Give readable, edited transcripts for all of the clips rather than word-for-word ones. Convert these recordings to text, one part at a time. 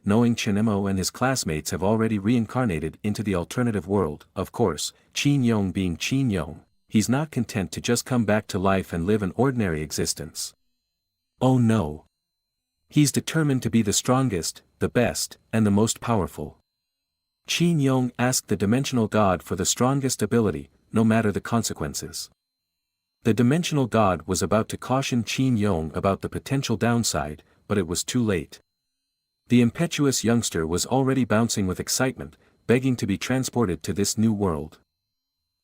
knowing Chinemo and his classmates have already reincarnated into the alternative world. Of course, Yǒng being Yǒng, he's not content to just come back to life and live an ordinary existence. Oh no! He's determined to be the strongest, the best, and the most powerful. Yǒng asked the dimensional god for the strongest ability, no matter the consequences. The dimensional god was about to caution Yǒng about the potential downside, but it was too late. The impetuous youngster was already bouncing with excitement, begging to be transported to this new world.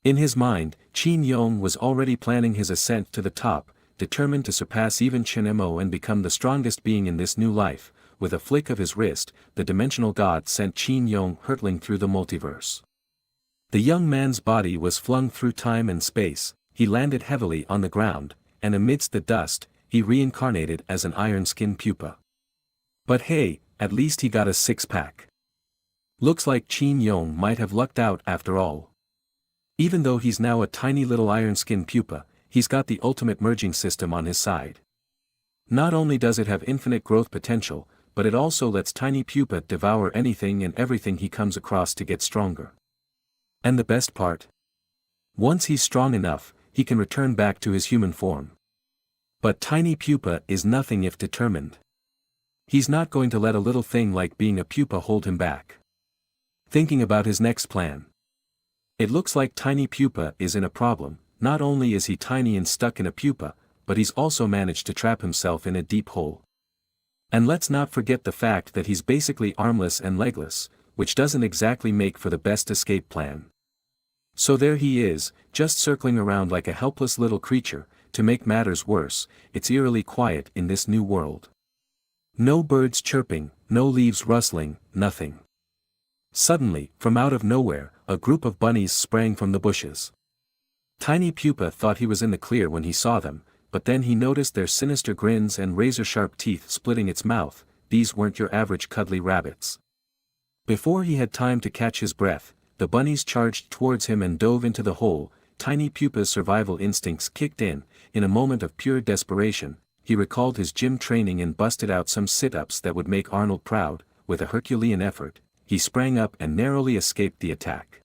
In his mind, Yǒng was already planning his ascent to the top, determined to surpass even Chinemo and become the strongest being in this new life. With a flick of his wrist, the dimensional god sent Yǒng hurtling through the multiverse. The young man's body was flung through time and space, he landed heavily on the ground, and amidst the dust, he reincarnated as an iron-skinned pupa. But hey, at least he got a six-pack. Looks like Yǒng might have lucked out after all. Even though he's now a tiny little iron-skinned pupa, he's got the ultimate merging system on his side. Not only does it have infinite growth potential, but it also lets tiny pupa devour anything and everything he comes across to get stronger. And the best part? Once he's strong enough, he can return back to his human form. But tiny pupa is nothing if determined. He's not going to let a little thing like being a pupa hold him back. Thinking about his next plan. It looks like tiny pupa is in a problem. Not only is he tiny and stuck in a pupa, but he's also managed to trap himself in a deep hole. And let's not forget the fact that he's basically armless and legless, which doesn't exactly make for the best escape plan. So there he is, just circling around like a helpless little creature. To make matters worse, it's eerily quiet in this new world. No birds chirping, no leaves rustling, nothing. Suddenly, from out of nowhere, a group of bunnies sprang from the bushes. Tiny Pupa thought he was in the clear when he saw them, but then he noticed their sinister grins and razor-sharp teeth splitting its mouth. These weren't your average cuddly rabbits. Before he had time to catch his breath, the bunnies charged towards him and dove into the hole. Tiny Pupa's survival instincts kicked in. In a moment of pure desperation, he recalled his gym training and busted out some sit-ups that would make Arnold proud. With a Herculean effort, he sprang up and narrowly escaped the attack.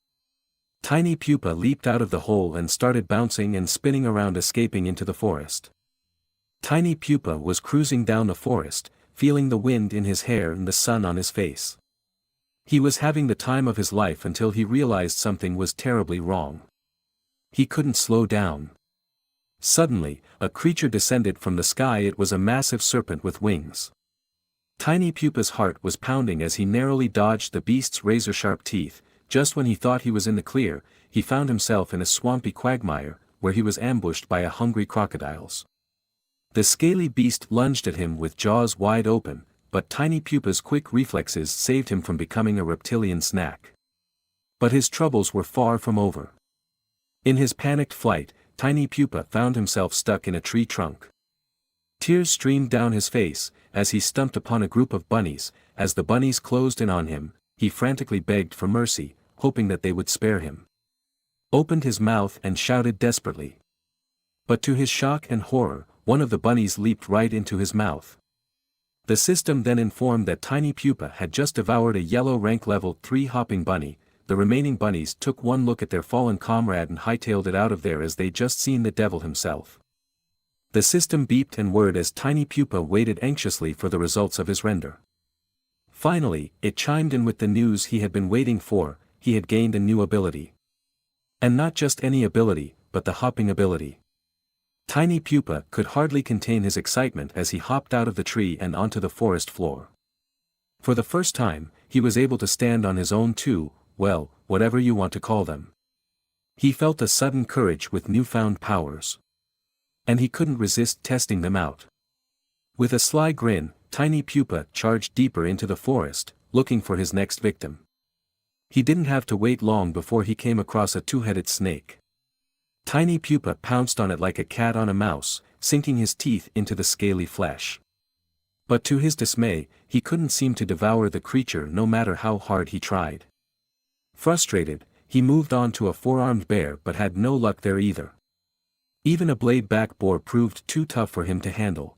Tiny Pupa leaped out of the hole and started bouncing and spinning around, escaping into the forest. Tiny Pupa was cruising down the forest, feeling the wind in his hair and the sun on his face. He was having the time of his life until he realized something was terribly wrong. He couldn't slow down. Suddenly, a creature descended from the sky. It was a massive serpent with wings. Tiny Pupa's heart was pounding as he narrowly dodged the beast's razor-sharp teeth. Just when he thought he was in the clear, he found himself in a swampy quagmire, where he was ambushed by hungry crocodiles. The scaly beast lunged at him with jaws wide open, but Tiny Pupa's quick reflexes saved him from becoming a reptilian snack. But his troubles were far from over. In his panicked flight, Tiny Pupa found himself stuck in a tree trunk. Tears streamed down his face, as he stumped upon a group of bunnies. As the bunnies closed in on him, he frantically begged for mercy, hoping that they would spare him. Opened his mouth and shouted desperately. But to his shock and horror, one of the bunnies leaped right into his mouth. The system then informed that Tiny Pupa had just devoured a yellow rank level 3 hopping bunny. The remaining bunnies took one look at their fallen comrade and hightailed it out of there as they'd just seen the devil himself. The system beeped and whirred as Tiny Pupa waited anxiously for the results of his render. Finally, it chimed in with the news he had been waiting for. He had gained a new ability. And not just any ability, but the hopping ability. Tiny Pupa could hardly contain his excitement as he hopped out of the tree and onto the forest floor. For the first time, he was able to stand on his own too. Well, whatever you want to call them. He felt a sudden courage with newfound powers. And he couldn't resist testing them out. With a sly grin, Tiny Pupa charged deeper into the forest, looking for his next victim. He didn't have to wait long before he came across a 2-headed snake. Tiny Pupa pounced on it like a cat on a mouse, sinking his teeth into the scaly flesh. But to his dismay, he couldn't seem to devour the creature no matter how hard he tried. Frustrated, he moved on to a 4-armed bear but had no luck there either. Even a blade-back boar proved too tough for him to handle.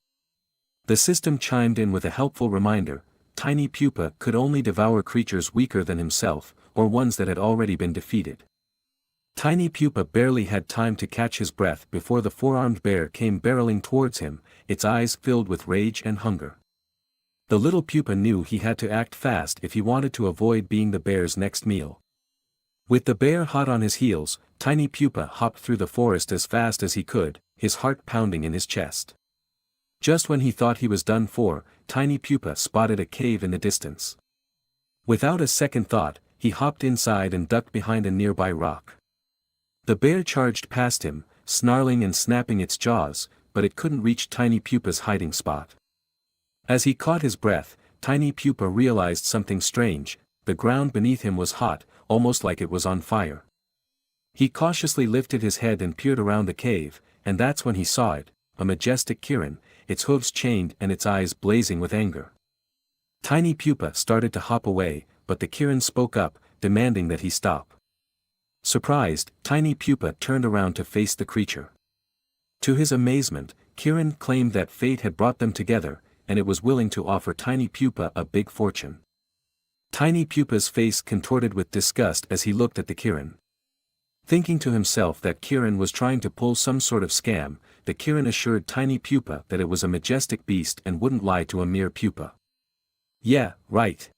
The system chimed in with a helpful reminder. Tiny Pupa could only devour creatures weaker than himself, or ones that had already been defeated. Tiny Pupa barely had time to catch his breath before the four-armed bear came barreling towards him, its eyes filled with rage and hunger. The little pupa knew he had to act fast if he wanted to avoid being the bear's next meal. With the bear hot on his heels, Tiny Pupa hopped through the forest as fast as he could, his heart pounding in his chest. Just when he thought he was done for, Tiny Pupa spotted a cave in the distance. Without a second thought, he hopped inside and ducked behind a nearby rock. The bear charged past him, snarling and snapping its jaws, but it couldn't reach Tiny Pupa's hiding spot. As he caught his breath, Tiny Pupa realized something strange: the ground beneath him was hot, almost like it was on fire. He cautiously lifted his head and peered around the cave, and that's when he saw it, a majestic Kirin, its hooves chained and its eyes blazing with anger. Tiny Pupa started to hop away, but the Kirin spoke up, demanding that he stop. Surprised, Tiny Pupa turned around to face the creature. To his amazement, Kirin claimed that fate had brought them together, and it was willing to offer Tiny Pupa a big fortune. Tiny Pupa's face contorted with disgust as he looked at the Kirin. Thinking to himself that Kirin was trying to pull some sort of scam, the Kirin assured Tiny Pupa that it was a majestic beast and wouldn't lie to a mere pupa. Yeah, right.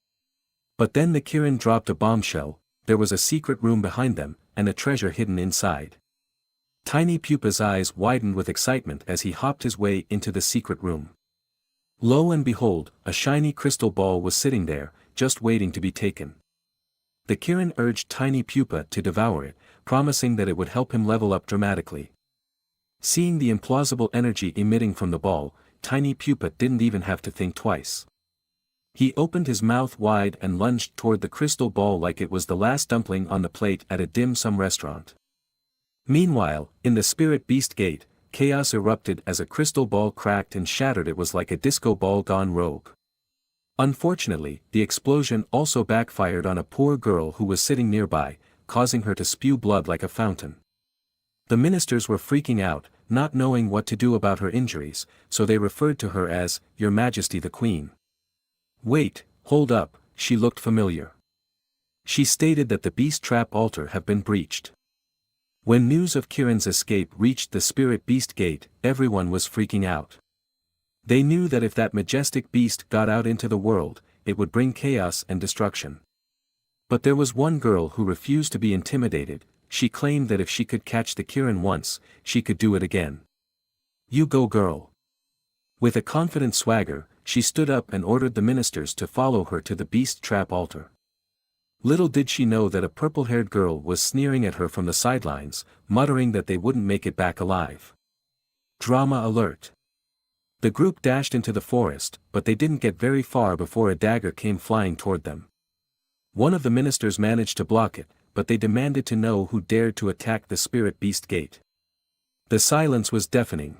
But then the Kirin dropped a bombshell: there was a secret room behind them, and a treasure hidden inside. Tiny Pupa's eyes widened with excitement as he hopped his way into the secret room. Lo and behold, a shiny crystal ball was sitting there, just waiting to be taken. The Kirin urged Tiny Pupa to devour it, promising that it would help him level up dramatically. Seeing the implausible energy emitting from the ball, Tiny Pupa didn't even have to think twice. He opened his mouth wide and lunged toward the crystal ball like it was the last dumpling on the plate at a dim sum restaurant. Meanwhile, in the Spirit Beast Gate, chaos erupted as a crystal ball cracked and shattered. It was like a disco ball gone rogue. Unfortunately, the explosion also backfired on a poor girl who was sitting nearby, causing her to spew blood like a fountain. The ministers were freaking out, not knowing what to do about her injuries, so they referred to her as, Your Majesty the Queen. Wait, hold up, she looked familiar. She stated that the beast trap altar had been breached. When news of Kirin's escape reached the Spirit Beast Gate, everyone was freaking out. They knew that if that majestic beast got out into the world, it would bring chaos and destruction. But there was one girl who refused to be intimidated. She claimed that if she could catch the Kirin once, she could do it again. You go, girl. With a confident swagger, she stood up and ordered the ministers to follow her to the beast trap altar. Little did she know that a purple-haired girl was sneering at her from the sidelines, muttering that they wouldn't make it back alive. Drama alert. The group dashed into the forest, but they didn't get very far before a dagger came flying toward them. One of the ministers managed to block it, but they demanded to know who dared to attack the Spirit Beast Gate. The silence was deafening.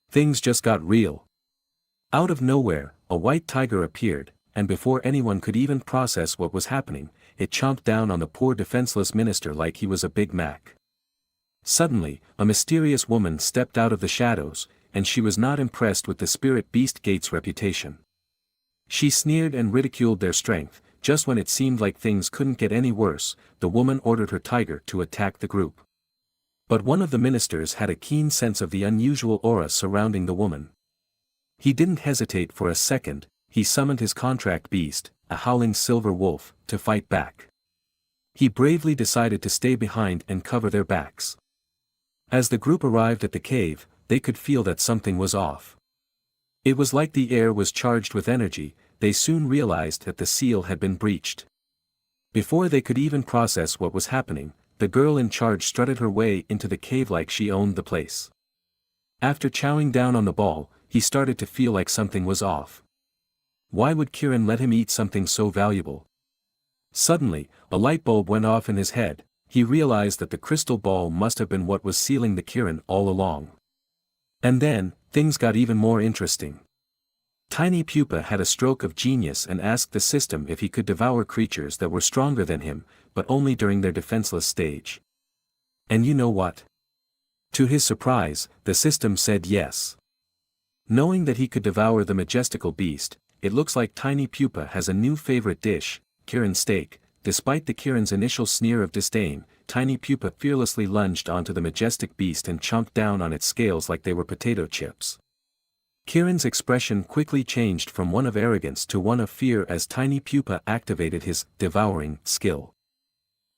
Things just got real. Out of nowhere, a white tiger appeared, and before anyone could even process what was happening, it chomped down on the poor defenseless minister like he was a Big Mac. Suddenly, a mysterious woman stepped out of the shadows, and she was not impressed with the Spirit Beast Gate's reputation. She sneered and ridiculed their strength. Just when it seemed like things couldn't get any worse, the woman ordered her tiger to attack the group. But one of the ministers had a keen sense of the unusual aura surrounding the woman. He didn't hesitate for a second. He summoned his contract beast, a howling silver wolf, to fight back. He bravely decided to stay behind and cover their backs. As the group arrived at the cave, they could feel that something was off. It was like the air was charged with energy. They soon realized that the seal had been breached. Before they could even process what was happening, the girl in charge strutted her way into the cave like she owned the place. After chowing down on the ball, he started to feel like something was off. Why would Kirin let him eat something so valuable? Suddenly, a light bulb went off in his head. He realized that the crystal ball must have been what was sealing the Kirin all along. And then, things got even more interesting. Tiny Pupa had a stroke of genius and asked the system if he could devour creatures that were stronger than him, but only during their defenseless stage. And you know what? To his surprise, the system said yes. Knowing that he could devour the majestical beast, it looks like tiny Pupa has a new favorite dish, Kirin steak. Despite the Kirin's initial sneer of disdain, tiny Pupa fearlessly lunged onto the majestic beast and chomped down on its scales like they were potato chips. Kirin's expression quickly changed from one of arrogance to one of fear as tiny Pupa activated his devouring skill.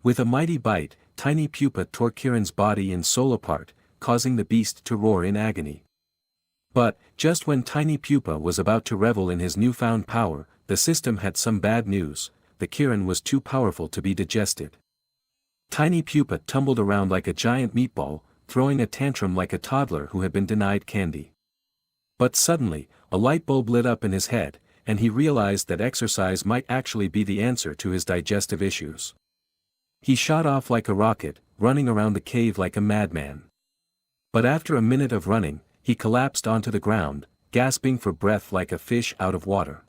With a mighty bite, tiny Pupa tore Kirin's body and soul apart, causing the beast to roar in agony. But, just when tiny Pupa was about to revel in his newfound power, the system had some bad news. The Kirin was too powerful to be digested. Tiny Pupa tumbled around like a giant meatball, throwing a tantrum like a toddler who had been denied candy. But suddenly, a light bulb lit up in his head, and he realized that exercise might actually be the answer to his digestive issues. He shot off like a rocket, running around the cave like a madman. But after a minute of running, he collapsed onto the ground, gasping for breath like a fish out of water.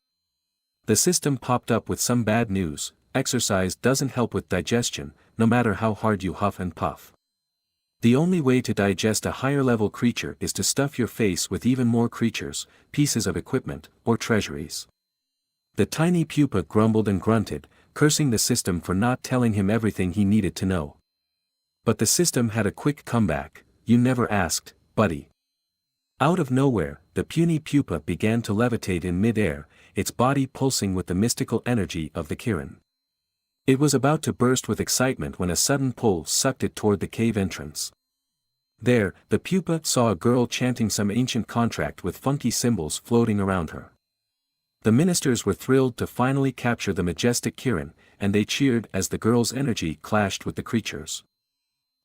The system popped up with some bad news: exercise doesn't help with digestion, no matter how hard you huff and puff. The only way to digest a higher-level creature is to stuff your face with even more creatures, pieces of equipment, or treasuries. The tiny Pupa grumbled and grunted, cursing the system for not telling him everything he needed to know. But the system had a quick comeback: "You never asked, buddy." Out of nowhere, the puny Pupa began to levitate in mid-air, its body pulsing with the mystical energy of the Kirin. It was about to burst with excitement when a sudden pull sucked it toward the cave entrance. There, the Pupa saw a girl chanting some ancient contract with funky symbols floating around her. The ministers were thrilled to finally capture the majestic Kirin, and they cheered as the girl's energy clashed with the creature's.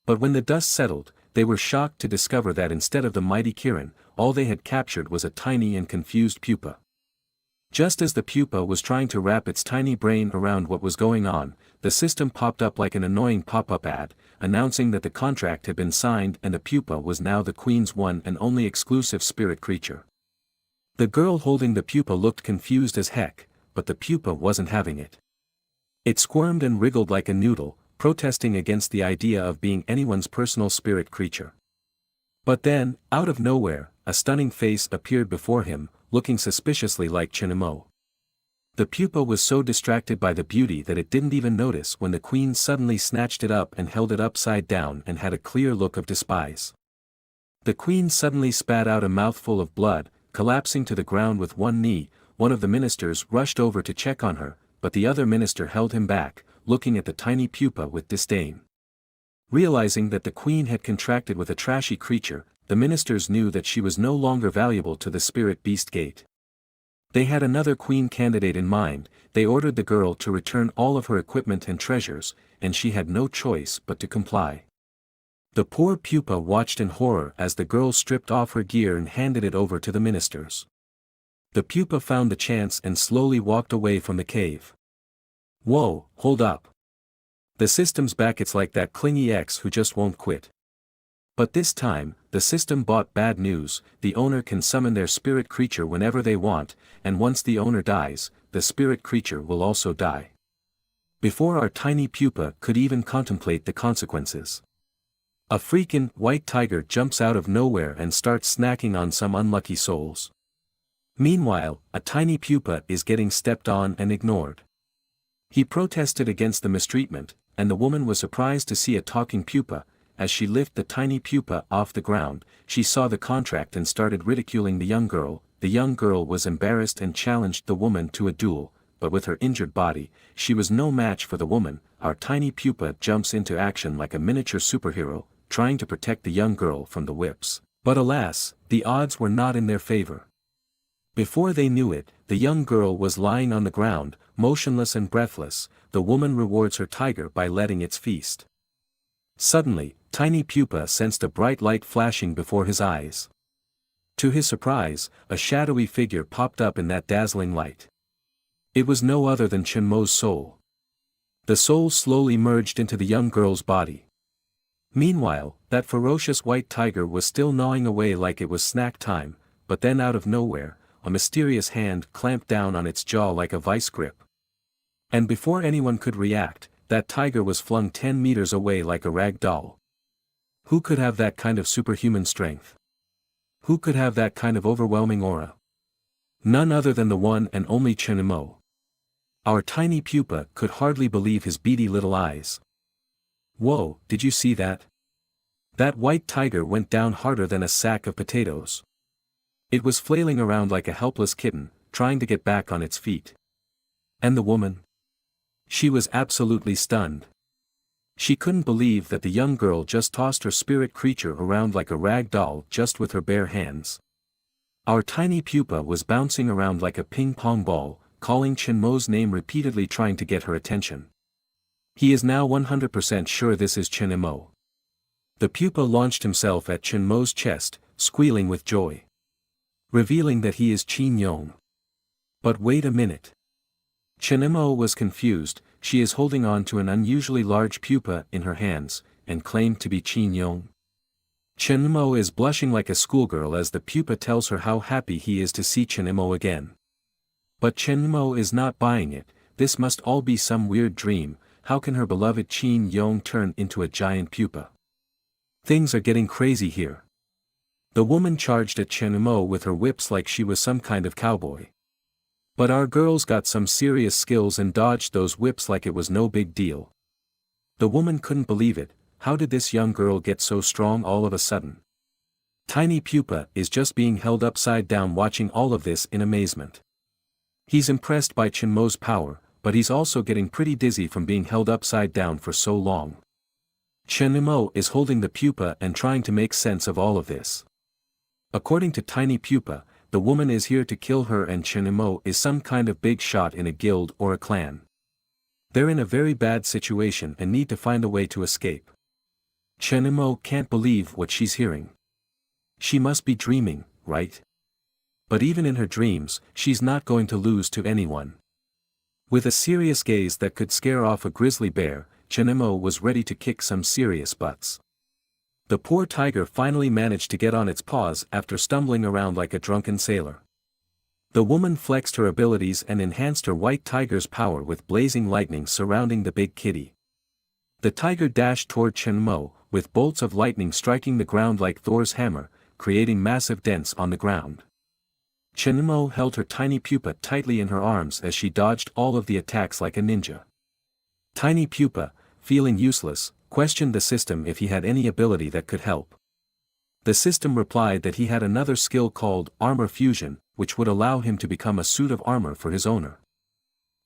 But when the dust settled, they were shocked to discover that instead of the mighty Kirin, all they had captured was a tiny and confused Pupa. Just as the Pupa was trying to wrap its tiny brain around what was going on, the system popped up like an annoying pop-up ad, announcing that the contract had been signed and the Pupa was now the Queen's one and only exclusive spirit creature. The girl holding the Pupa looked confused as heck, but the Pupa wasn't having it. It squirmed and wriggled like a noodle, protesting against the idea of being anyone's personal spirit creature. But then, out of nowhere, a stunning face appeared before him, looking suspiciously like Chinamo. The Pupa was so distracted by the beauty that it didn't even notice when the Queen suddenly snatched it up and held it upside down and had a clear look of despise. The Queen suddenly spat out a mouthful of blood, collapsing to the ground with one knee. One of the ministers rushed over to check on her, but the other minister held him back, looking at the tiny Pupa with disdain. Realizing that the Queen had contracted with a trashy creature, the ministers knew that she was no longer valuable to the spirit beast gate. They had another Queen candidate in mind. They ordered the girl to return all of her equipment and treasures, and she had no choice but to comply. The poor Pupa watched in horror as the girl stripped off her gear and handed it over to the ministers. The Pupa found the chance and slowly walked away from the cave. Whoa, hold up. The system's back. It's like that clingy ex who just won't quit. But this time, the system brought bad news. The owner can summon their spirit creature whenever they want, and once the owner dies, the spirit creature will also die. Before our tiny Pupa could even contemplate the consequences, a freaking white tiger jumps out of nowhere and starts snacking on some unlucky souls. Meanwhile, a tiny Pupa is getting stepped on and ignored. He protested against the mistreatment, and the woman was surprised to see a talking Pupa. As she lifted the tiny Pupa off the ground, she saw the contract and started ridiculing the young girl. The young girl was embarrassed and challenged the woman to a duel, but with her injured body, she was no match for the woman. Our tiny Pupa jumps into action like a miniature superhero, trying to protect the young girl from the whips. But alas, the odds were not in their favor. Before they knew it, the young girl was lying on the ground, motionless and breathless. The woman rewards her tiger by letting it feast. Suddenly, tiny Pupa sensed a bright light flashing before his eyes. To his surprise, a shadowy figure popped up in that dazzling light. It was no other than Chinmo's soul. The soul slowly merged into the young girl's body. Meanwhile, that ferocious white tiger was still gnawing away like it was snack time, but then out of nowhere, a mysterious hand clamped down on its jaw like a vice grip. And before anyone could react, that tiger was flung 10 meters away like a rag doll. Who could have that kind of superhuman strength? Who could have that kind of overwhelming aura? None other than the one and only Jìnhuà. Our tiny Pupa could hardly believe his beady little eyes. Whoa, did you see that? That white tiger went down harder than a sack of potatoes. It was flailing around like a helpless kitten, trying to get back on its feet. And the woman? She was absolutely stunned. She couldn't believe that the young girl just tossed her spirit creature around like a rag doll just with her bare hands. Our tiny Pupa was bouncing around like a ping-pong ball, calling Jìnhuà's name repeatedly, trying to get her attention. He is now 100% sure this is Jìnhuà. The Pupa launched himself at Jìnhuà's chest, squealing with joy, revealing that he is Yǒng. But wait a minute. Jìnhuà was confused. She is holding on to an unusually large pupa in her hands, and claimed to be Yǒng. Jìnhuà is blushing like a schoolgirl as the pupa tells her how happy he is to see Jìnhuà again. But Jìnhuà is not buying it. This must all be some weird dream. How can her beloved Yǒng turn into a giant pupa? Things are getting crazy here. The woman charged at Jìnhuà with her whips like she was some kind of cowboy. But our girls got some serious skills and dodged those whips like it was no big deal. The woman couldn't believe it. How did this young girl get so strong all of a sudden? Tiny Pupa is just being held upside down watching all of this in amazement. He's impressed by Jìnhuà's power, but he's also getting pretty dizzy from being held upside down for so long. Jìnhuà is holding the pupa and trying to make sense of all of this. According to Tiny Pupa, the woman is here to kill her and Jìnhuà is some kind of big shot in a guild or a clan. They're in a very bad situation and need to find a way to escape. Jìnhuà can't believe what she's hearing. She must be dreaming, right? But even in her dreams, she's not going to lose to anyone. With a serious gaze that could scare off a grizzly bear, Jìnhuà was ready to kick some serious butts. The poor tiger finally managed to get on its paws after stumbling around like a drunken sailor. The woman flexed her abilities and enhanced her white tiger's power with blazing lightning surrounding the big kitty. The tiger dashed toward Jìnhuà, with bolts of lightning striking the ground like Thor's hammer, creating massive dents on the ground. Jìnhuà held her tiny pupa tightly in her arms as she dodged all of the attacks like a ninja. Tiny Pupa, feeling useless, questioned the system if he had any ability that could help. The system replied that he had another skill called Armor Fusion, which would allow him to become a suit of armor for his owner.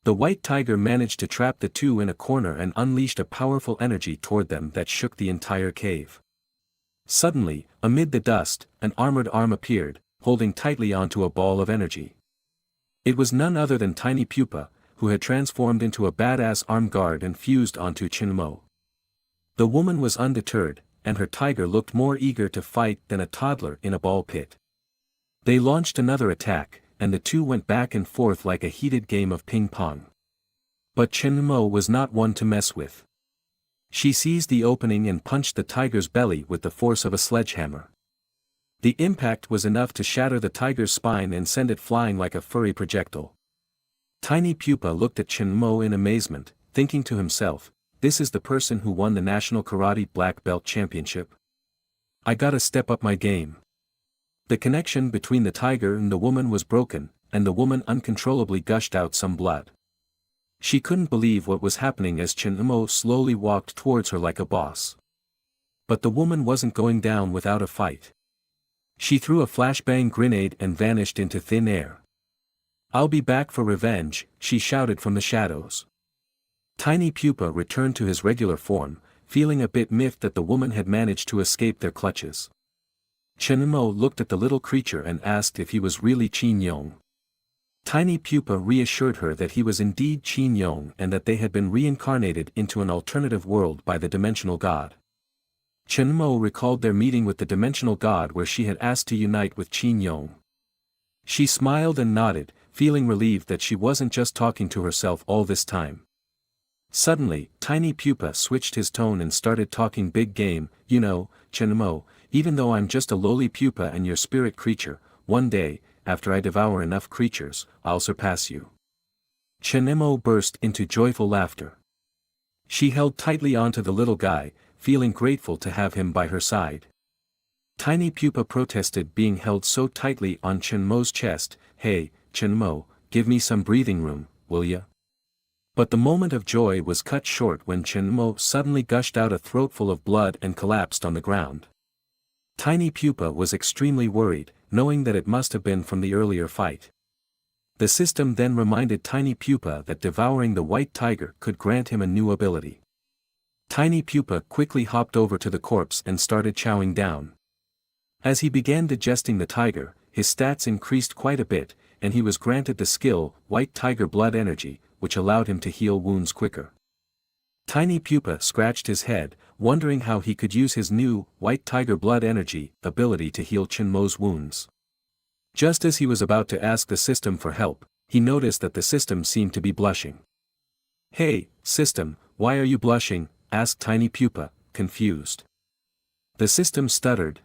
The white tiger managed to trap the two in a corner and unleashed a powerful energy toward them that shook the entire cave. Suddenly, amid the dust, an armored arm appeared, holding tightly onto a ball of energy. It was none other than Tiny Pupa, who had transformed into a badass armed guard and fused onto Jìnhuà. The woman was undeterred, and her tiger looked more eager to fight than a toddler in a ball pit. They launched another attack, and the two went back and forth like a heated game of ping-pong. But Jìnhuà was not one to mess with. She seized the opening and punched the tiger's belly with the force of a sledgehammer. The impact was enough to shatter the tiger's spine and send it flying like a furry projectile. Tiny Pupa looked at Jìnhuà in amazement, thinking to himself, this is the person who won the National Karate Black Belt Championship. I gotta step up my game. The connection between the tiger and the woman was broken, and the woman uncontrollably gushed out some blood. She couldn't believe what was happening as Jìnhuà slowly walked towards her like a boss. But the woman wasn't going down without a fight. She threw a flashbang grenade and vanished into thin air. I'll be back for revenge, she shouted from the shadows. Tiny Pupa returned to his regular form, feeling a bit miffed that the woman had managed to escape their clutches. Jìnhuà looked at the little creature and asked if he was really Yǒng. Tiny Pupa reassured her that he was indeed Yǒng and that they had been reincarnated into an alternative world by the dimensional god. Jìnhuà recalled their meeting with the dimensional god where she had asked to unite with Yǒng. She smiled and nodded, feeling relieved that she wasn't just talking to herself all this time. Suddenly, Tiny Pupa switched his tone and started talking big game. You know, Jìnhuà, even though I'm just a lowly pupa and your spirit creature, one day, after I devour enough creatures, I'll surpass you. Jìnhuà burst into joyful laughter. She held tightly onto the little guy, feeling grateful to have him by her side. Tiny Pupa protested being held so tightly on Jìnhuà's chest. Hey, Chenmo, give me some breathing room, will ya? But the moment of joy was cut short when Chenmo suddenly gushed out a throatful of blood and collapsed on the ground. Tiny Pupa was extremely worried, knowing that it must have been from the earlier fight. The system then reminded Tiny Pupa that devouring the white tiger could grant him a new ability. Tiny Pupa quickly hopped over to the corpse and started chowing down. As he began digesting the tiger, his stats increased quite a bit, and he was granted the skill, White Tiger Blood Energy, which allowed him to heal wounds quicker. Tiny Pupa scratched his head, wondering how he could use his new, White Tiger Blood Energy, ability to heal Chenmo's wounds. Just as he was about to ask the system for help, he noticed that the system seemed to be blushing. "Hey, system, why are you blushing?" asked Tiny Pupa, confused. The system stuttered,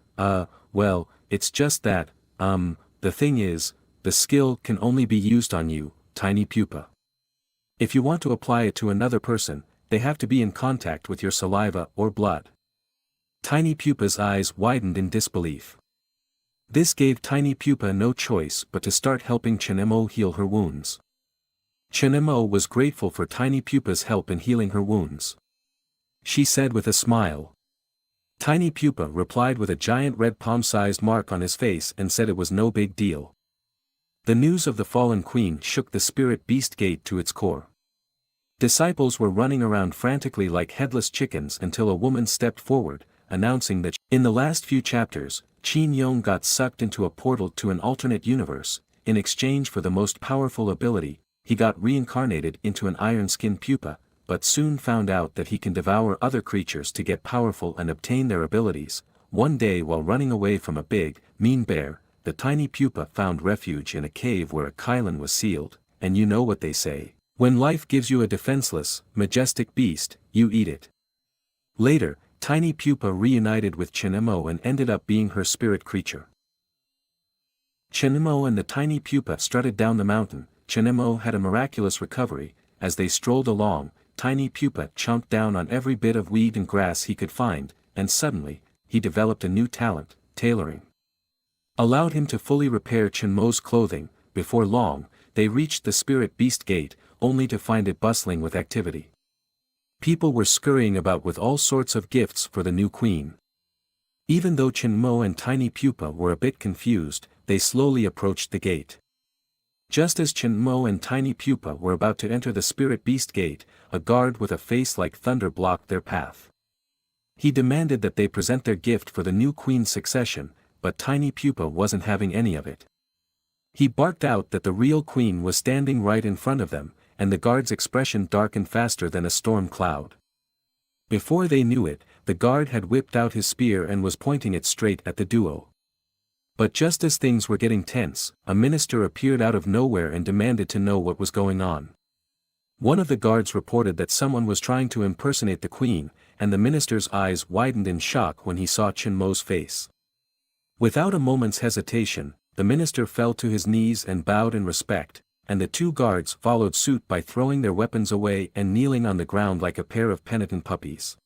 well, it's just that, the thing is, the skill can only be used on you, Tiny Pupa. If you want to apply it to another person, they have to be in contact with your saliva or blood." Tiny Pupa's eyes widened in disbelief. This gave Tiny Pupa no choice but to start helping Chenmo heal her wounds. Chenmo was grateful for Tiny Pupa's help in healing her wounds. She said with a smile. Tiny Pupa replied with a giant red palm-sized mark on his face and said it was no big deal. The news of the fallen queen shook the spirit beast gate to its core. Disciples were running around frantically like headless chickens until a woman stepped forward, announcing that in the last few chapters, Yǒng got sucked into a portal to an alternate universe. In exchange for the most powerful ability, he got reincarnated into an iron-skinned pupa, but soon found out that he can devour other creatures to get powerful and obtain their abilities. One day while running away from a big, mean bear, the tiny pupa found refuge in a cave where a Kylan was sealed, and you know what they say, when life gives you a defenseless, majestic beast, you eat it. Later, Tiny Pupa reunited with Chenmo and ended up being her spirit creature. Chenmo and the tiny pupa strutted down the mountain. Chenmo had a miraculous recovery. As they strolled along, Tiny Pupa chomped down on every bit of weed and grass he could find, and suddenly, he developed a new talent, tailoring. Allowed him to fully repair Chenmo's clothing. Before long, they reached the spirit beast gate, only to find it bustling with activity. People were scurrying about with all sorts of gifts for the new queen. Even though Chenmo and Tiny Pupa were a bit confused, they slowly approached the gate. Just as Chenmo and Tiny Pupa were about to enter the spirit beast gate, a guard with a face like thunder blocked their path. He demanded that they present their gift for the new queen's succession, but Tiny Pupa wasn't having any of it. He barked out that the real queen was standing right in front of them, and the guard's expression darkened faster than a storm cloud. Before they knew it, the guard had whipped out his spear and was pointing it straight at the duo. But just as things were getting tense, a minister appeared out of nowhere and demanded to know what was going on. One of the guards reported that someone was trying to impersonate the queen, and the minister's eyes widened in shock when he saw Chenmo's face. Without a moment's hesitation, the minister fell to his knees and bowed in respect, and the two guards followed suit by throwing their weapons away and kneeling on the ground like a pair of penitent puppies.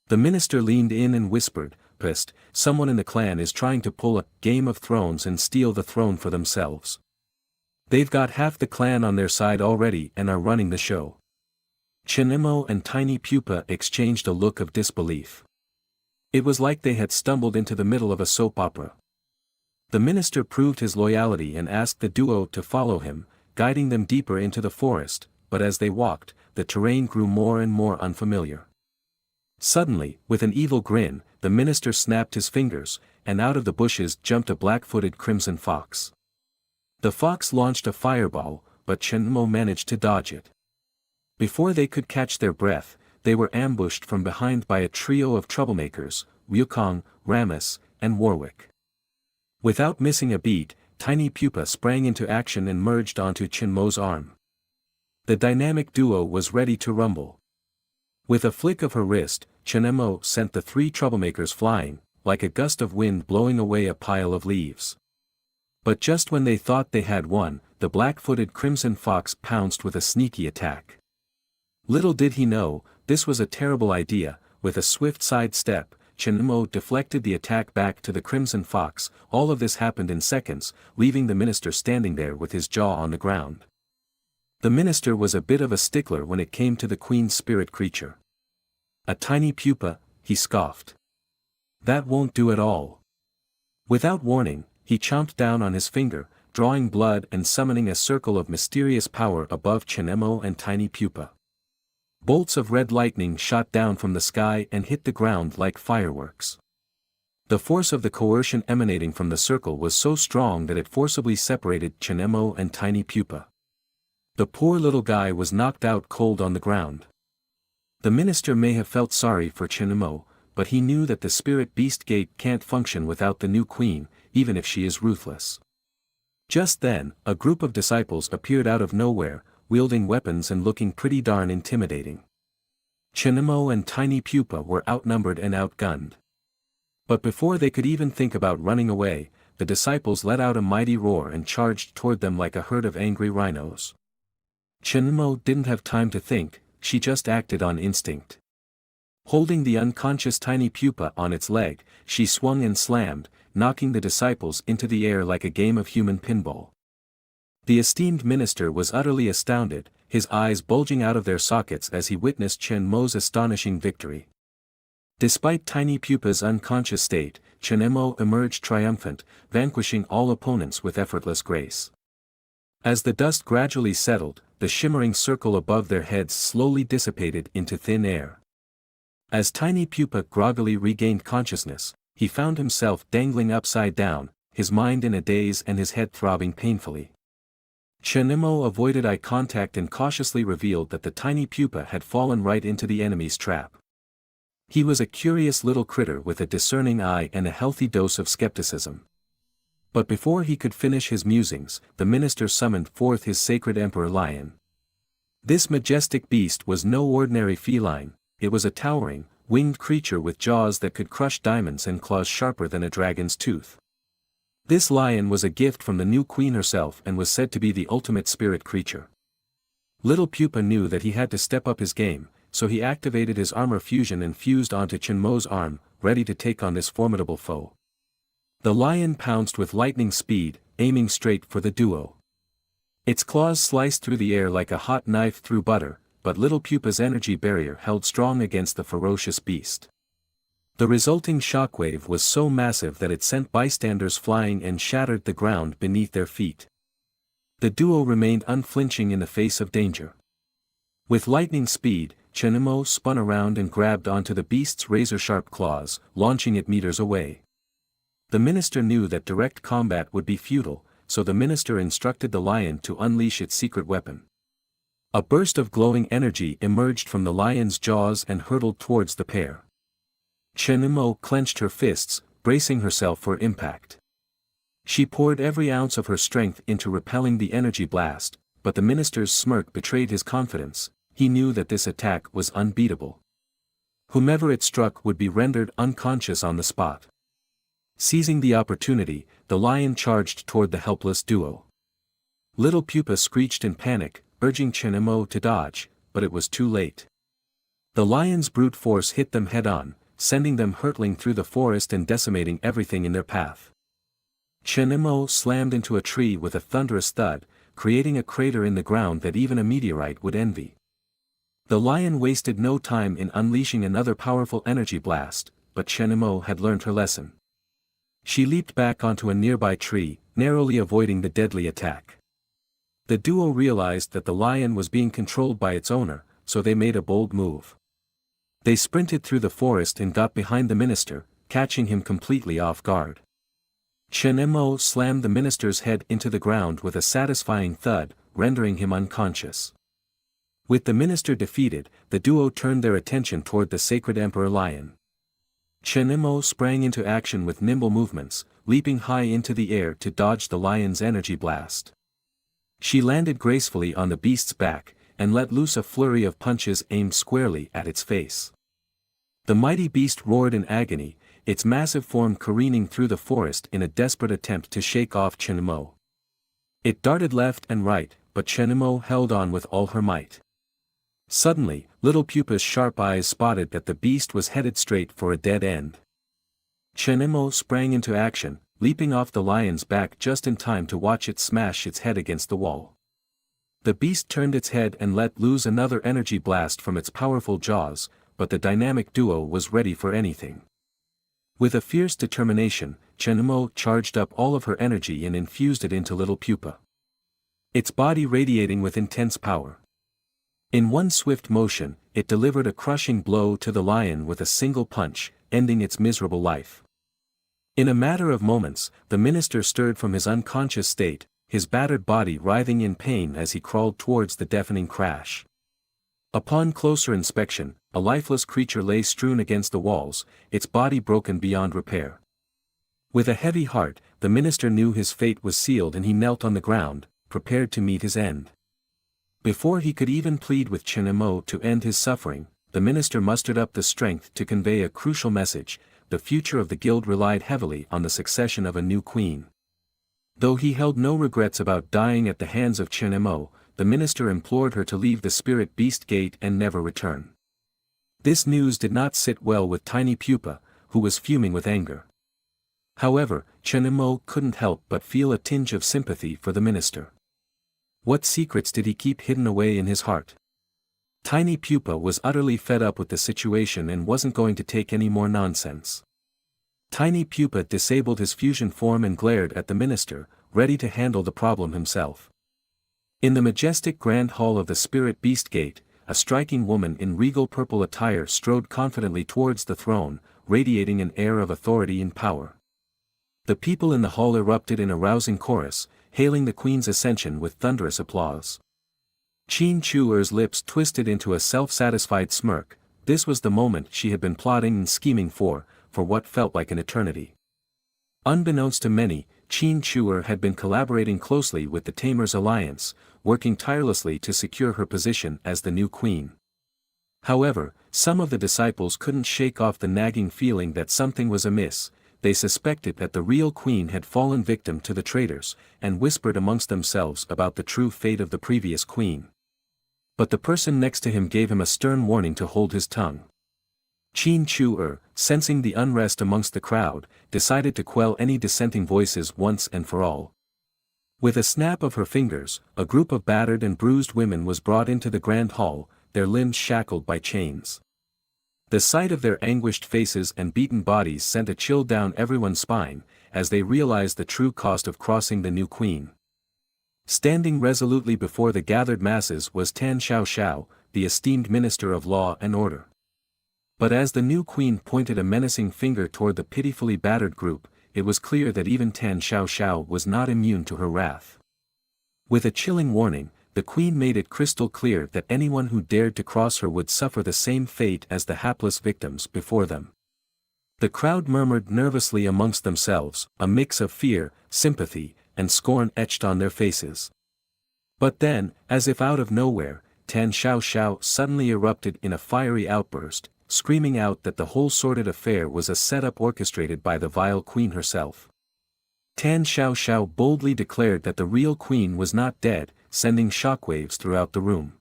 The minister leaned in and whispered, "Psst, someone in the clan is trying to pull a Game of Thrones and steal the throne for themselves. They've got half the clan on their side already and are running the show." Chenmo and Tiny Pupa exchanged a look of disbelief. It was like they had stumbled into the middle of a soap opera. The minister proved his loyalty and asked the duo to follow him, guiding them deeper into the forest, but as they walked, the terrain grew more and more unfamiliar. Suddenly, with an evil grin, the minister snapped his fingers, and out of the bushes jumped a black-footed crimson fox. The fox launched a fireball, but Chenmo managed to dodge it. Before they could catch their breath, they were ambushed from behind by a trio of troublemakers, Wukong, Ramus, and Warwick. Without missing a beat, Tiny Pupa sprang into action and merged onto Chenmo's arm. The dynamic duo was ready to rumble. With a flick of her wrist, Chenmo sent the three troublemakers flying, like a gust of wind blowing away a pile of leaves. But just when they thought they had won, the black-footed crimson fox pounced with a sneaky attack. Little did he know, this was a terrible idea. With a swift side step, Chunmo deflected the attack back to the Crimson Fox. All of this happened in seconds, leaving the minister standing there with his jaw on the ground. The minister was a bit of a stickler when it came to the queen's spirit creature. A tiny pupa, he scoffed. That won't do at all. Without warning, he chomped down on his finger, drawing blood and summoning a circle of mysterious power above Chunmo and tiny pupa. Bolts of red lightning shot down from the sky and hit the ground like fireworks. The force of the coercion emanating from the circle was so strong that it forcibly separated Chunmo and tiny pupa. The poor little guy was knocked out cold on the ground. The minister may have felt sorry for Chunmo, but he knew that the spirit beast gate can't function without the new queen, even if she is ruthless. Just then, a group of disciples appeared out of nowhere, wielding weapons and looking pretty darn intimidating. Chunmo and tiny pupa were outnumbered and outgunned. But before they could even think about running away, the disciples let out a mighty roar and charged toward them like a herd of angry rhinos. Chunmo didn't have time to think, she just acted on instinct. Holding the unconscious tiny pupa on its leg, she swung and slammed, knocking the disciples into the air like a game of human pinball. The esteemed minister was utterly astounded, his eyes bulging out of their sockets as he witnessed Chunmo's astonishing victory. Despite tiny pupa's unconscious state, Chunmo emerged triumphant, vanquishing all opponents with effortless grace. As the dust gradually settled, the shimmering circle above their heads slowly dissipated into thin air. As tiny pupa groggily regained consciousness, he found himself dangling upside down, his mind in a daze and his head throbbing painfully. Chunmo avoided eye contact and cautiously revealed that the tiny pupa had fallen right into the enemy's trap. He was a curious little critter with a discerning eye and a healthy dose of skepticism. But before he could finish his musings, the minister summoned forth his sacred emperor lion. This majestic beast was no ordinary feline, it was a towering, winged creature with jaws that could crush diamonds and claws sharper than a dragon's tooth. This lion was a gift from the new queen herself and was said to be the ultimate spirit creature. Little Pupa knew that he had to step up his game, so he activated his armor fusion and fused onto Chunmo's arm, ready to take on this formidable foe. The lion pounced with lightning speed, aiming straight for the duo. Its claws sliced through the air like a hot knife through butter, but Little Pupa's energy barrier held strong against the ferocious beast. The resulting shockwave was so massive that it sent bystanders flying and shattered the ground beneath their feet. The duo remained unflinching in the face of danger. With lightning speed, Chunmo spun around and grabbed onto the beast's razor-sharp claws, launching it meters away. The minister knew that direct combat would be futile, so the minister instructed the lion to unleash its secret weapon. A burst of glowing energy emerged from the lion's jaws and hurtled towards the pair. Chunmo clenched her fists, bracing herself for impact. She poured every ounce of her strength into repelling the energy blast, but the minister's smirk betrayed his confidence. He knew that this attack was unbeatable. Whomever it struck would be rendered unconscious on the spot. Seizing the opportunity, the lion charged toward the helpless duo. Little Pupa screeched in panic, urging Chunmo to dodge, but it was too late. The lion's brute force hit them head-on, sending them hurtling through the forest and decimating everything in their path. Chunmo slammed into a tree with a thunderous thud, creating a crater in the ground that even a meteorite would envy. The lion wasted no time in unleashing another powerful energy blast, but Chunmo had learned her lesson. She leaped back onto a nearby tree, narrowly avoiding the deadly attack. The duo realized that the lion was being controlled by its owner, so they made a bold move. They sprinted through the forest and got behind the minister, catching him completely off guard. Chunmo slammed the minister's head into the ground with a satisfying thud, rendering him unconscious. With the minister defeated, the duo turned their attention toward the sacred emperor lion. Chunmo sprang into action with nimble movements, leaping high into the air to dodge the lion's energy blast. She landed gracefully on the beast's back, and let loose a flurry of punches aimed squarely at its face. The mighty beast roared in agony, its massive form careening through the forest in a desperate attempt to shake off Chunmo. It darted left and right, but Chunmo held on with all her might. Suddenly, Little Pupa's sharp eyes spotted that the beast was headed straight for a dead end. Shenemo sprang into action, leaping off the lion's back just in time to watch it smash its head against the wall. The beast turned its head and let loose another energy blast from its powerful jaws, but the dynamic duo was ready for anything. With a fierce determination, Shenemo charged up all of her energy and infused it into little Pupa. Its body radiating with intense power. In one swift motion, it delivered a crushing blow to the lion with a single punch, ending its miserable life. In a matter of moments, the minister stirred from his unconscious state, his battered body writhing in pain as he crawled towards the deafening crash. Upon closer inspection, a lifeless creature lay strewn against the walls, its body broken beyond repair. With a heavy heart, the minister knew his fate was sealed and he knelt on the ground, prepared to meet his end. Before he could even plead with Shenemo to end his suffering, the minister mustered up the strength to convey a crucial message: the future of the guild relied heavily on the succession of a new queen. Though he held no regrets about dying at the hands of Shenemo, the minister implored her to leave the spirit beast gate and never return. This news did not sit well with tiny Pupa, who was fuming with anger. However, Shenemo couldn't help but feel a tinge of sympathy for the minister. What secrets did he keep hidden away in his heart? Tiny Pupa was utterly fed up with the situation and wasn't going to take any more nonsense. Tiny Pupa disabled his fusion form and glared at the minister, ready to handle the problem himself. In the majestic grand hall of the Spirit Beast Gate, a striking woman in regal purple attire strode confidently towards the throne, radiating an air of authority and power. The people in the hall erupted in a rousing chorus, hailing the queen's ascension with thunderous applause. Qin Chuer's lips twisted into a self-satisfied smirk. This was the moment she had been plotting and scheming for what felt like an eternity. Unbeknownst to many, Qin Chuer had been collaborating closely with the Tamers Alliance, working tirelessly to secure her position as the new queen. However, some of the disciples couldn't shake off the nagging feeling that something was amiss. They suspected that the real queen had fallen victim to the traitors, and whispered amongst themselves about the true fate of the previous queen. But the person next to him gave him a stern warning to hold his tongue. Qin Chuer, sensing the unrest amongst the crowd, decided to quell any dissenting voices once and for all. With a snap of her fingers, a group of battered and bruised women was brought into the grand hall, their limbs shackled by chains. The sight of their anguished faces and beaten bodies sent a chill down everyone's spine, as they realized the true cost of crossing the new queen. Standing resolutely before the gathered masses was Tan Xiao, the esteemed minister of law and order. But as the new queen pointed a menacing finger toward the pitifully battered group, it was clear that even Tan Xiao was not immune to her wrath. With a chilling warning, the queen made it crystal clear that anyone who dared to cross her would suffer the same fate as the hapless victims before them. The crowd murmured nervously amongst themselves, a mix of fear, sympathy, and scorn etched on their faces. But then, as if out of nowhere, Tan Xiao suddenly erupted in a fiery outburst, screaming out that the whole sordid affair was a setup orchestrated by the vile queen herself. Tan Xiao boldly declared that the real queen was not dead, sending shockwaves throughout the room.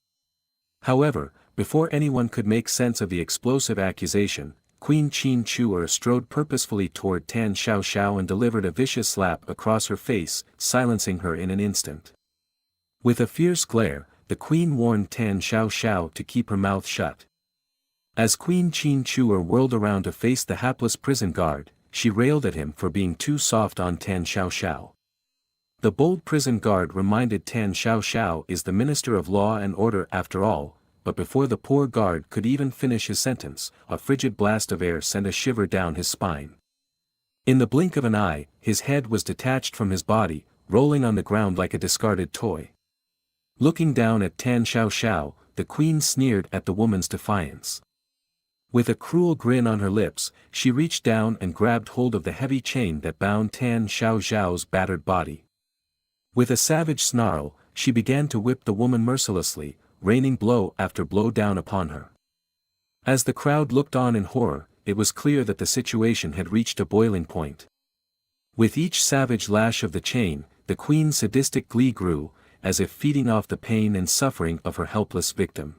However, before anyone could make sense of the explosive accusation, Queen Qin Chuer strode purposefully toward Tan Xiao and delivered a vicious slap across her face, silencing her in an instant. With a fierce glare, the queen warned Tan Xiao to keep her mouth shut. As Queen Qin Chuer whirled around to face the hapless prison guard, she railed at him for being too soft on Tan Xiao. The bold prison guard reminded Tan Xiao is the minister of law and order after all, but before the poor guard could even finish his sentence, a frigid blast of air sent a shiver down his spine. In the blink of an eye, his head was detached from his body, rolling on the ground like a discarded toy. Looking down at Tan Xiao, the queen sneered at the woman's defiance. With a cruel grin on her lips, she reached down and grabbed hold of the heavy chain that bound Tan Xiao's battered body. With a savage snarl, she began to whip the woman mercilessly, raining blow after blow down upon her. As the crowd looked on in horror, it was clear that the situation had reached a boiling point. With each savage lash of the chain, the queen's sadistic glee grew, as if feeding off the pain and suffering of her helpless victim.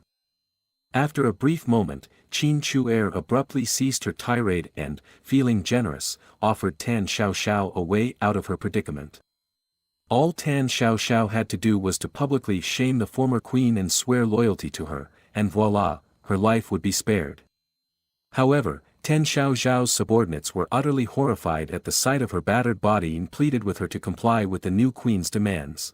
After a brief moment, Qin Chu'er abruptly ceased her tirade and, feeling generous, offered Tan Xiaoxiao a way out of her predicament. All Tan Xiaoxiao had to do was to publicly shame the former queen and swear loyalty to her, and voila, her life would be spared. However, Tan Xiaoxiao's subordinates were utterly horrified at the sight of her battered body and pleaded with her to comply with the new queen's demands.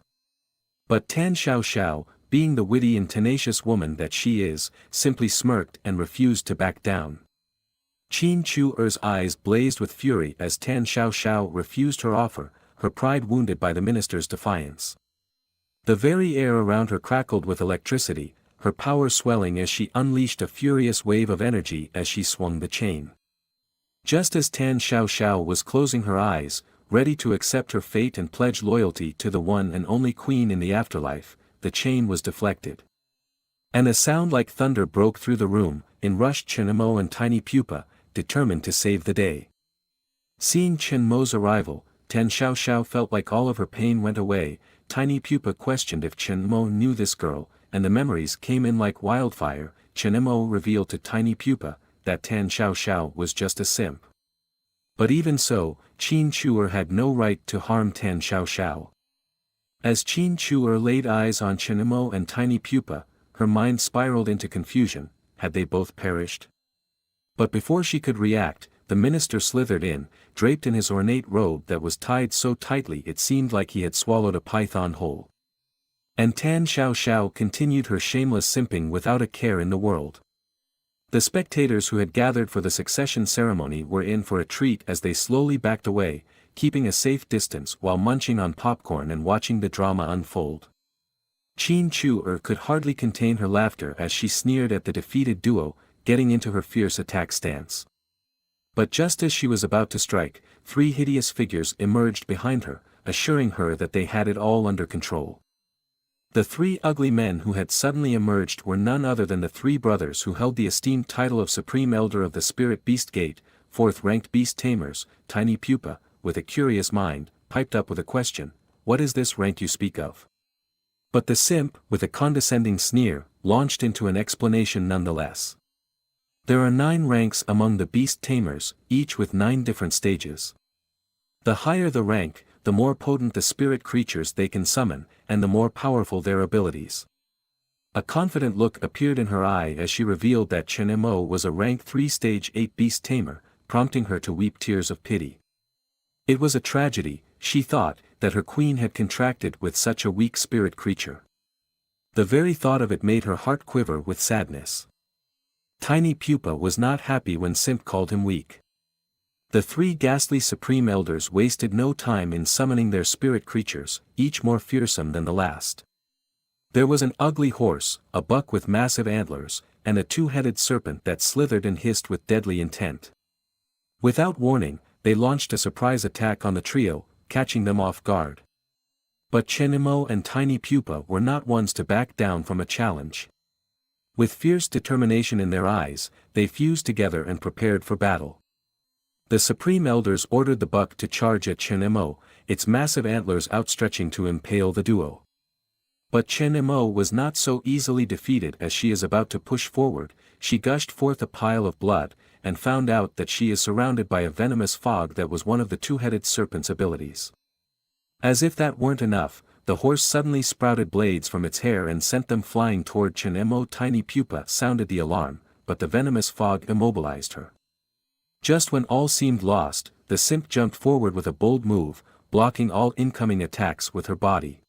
But Tan Xiaoxiao, being the witty and tenacious woman that she is, simply smirked and refused to back down. Qin Chu'er's eyes blazed with fury as Tan Xiaoxiao refused her offer, her pride wounded by the minister's defiance. The very air around her crackled with electricity, her power swelling as she unleashed a furious wave of energy as she swung the chain. Just as Tan Xiaoxiao was closing her eyes, ready to accept her fate and pledge loyalty to the one and only queen in the afterlife, the chain was deflected. And a sound like thunder broke through the room. In rushed Chenmo and tiny Pupa, determined to save the day. Seeing Chenmo's arrival, Tan Xiaoxiao felt like all of her pain went away. Tiny Pupa questioned if Chenmo knew this girl, and the memories came in like wildfire. Chenmo revealed to Tiny Pupa that Tan Xiaoxiao was just a simp. But even so, Qin Chu'er had no right to harm Tan Xiaoxiao. As Qin Chu'er laid eyes on Chenmo and Tiny Pupa, her mind spiraled into confusion. Had they both perished? But before she could react, the minister slithered in, draped in his ornate robe that was tied so tightly it seemed like he had swallowed a python whole. And Tan Xiaoxiao continued her shameless simping without a care in the world. The spectators who had gathered for the succession ceremony were in for a treat as they slowly backed away, keeping a safe distance while munching on popcorn and watching the drama unfold. Qin Chu'er could hardly contain her laughter as she sneered at the defeated duo, getting into her fierce attack stance. But just as she was about to strike, three hideous figures emerged behind her, assuring her that they had it all under control. The three ugly men who had suddenly emerged were none other than the three brothers who held the esteemed title of Supreme Elder of the Spirit Beast Gate, fourth-ranked beast tamers. Tiny Pupa, with a curious mind, piped up with a question, "What is this rank you speak of?" But the simp, with a condescending sneer, launched into an explanation nonetheless. There are 9 ranks among the beast tamers, each with 9 different stages. The higher the rank, the more potent the spirit creatures they can summon, and the more powerful their abilities. A confident look appeared in her eye as she revealed that Chenmo was a rank 3 stage 8 beast tamer, prompting her to weep tears of pity. It was a tragedy, she thought, that her queen had contracted with such a weak spirit creature. The very thought of it made her heart quiver with sadness. Tiny Pupa was not happy when Simp called him weak. The 3 ghastly supreme elders wasted no time in summoning their spirit creatures, each more fearsome than the last. There was an ugly horse, a buck with massive antlers, and a 2-headed serpent that slithered and hissed with deadly intent. Without warning, they launched a surprise attack on the trio, catching them off guard. But Chenmo and Tiny Pupa were not ones to back down from a challenge. With fierce determination in their eyes, they fused together and prepared for battle. The Supreme Elders ordered the buck to charge at Chenmo, its massive antlers outstretching to impale the duo. But Chenmo was not so easily defeated. As she is about to push forward, she gushed forth a pile of blood, and found out that she is surrounded by a venomous fog that was one of the 2-headed serpent's abilities. As if that weren't enough, the horse suddenly sprouted blades from its hair and sent them flying toward Chenmo. Tiny Pupa sounded the alarm, but the venomous fog immobilized her. Just when all seemed lost, the simp jumped forward with a bold move, blocking all incoming attacks with her body.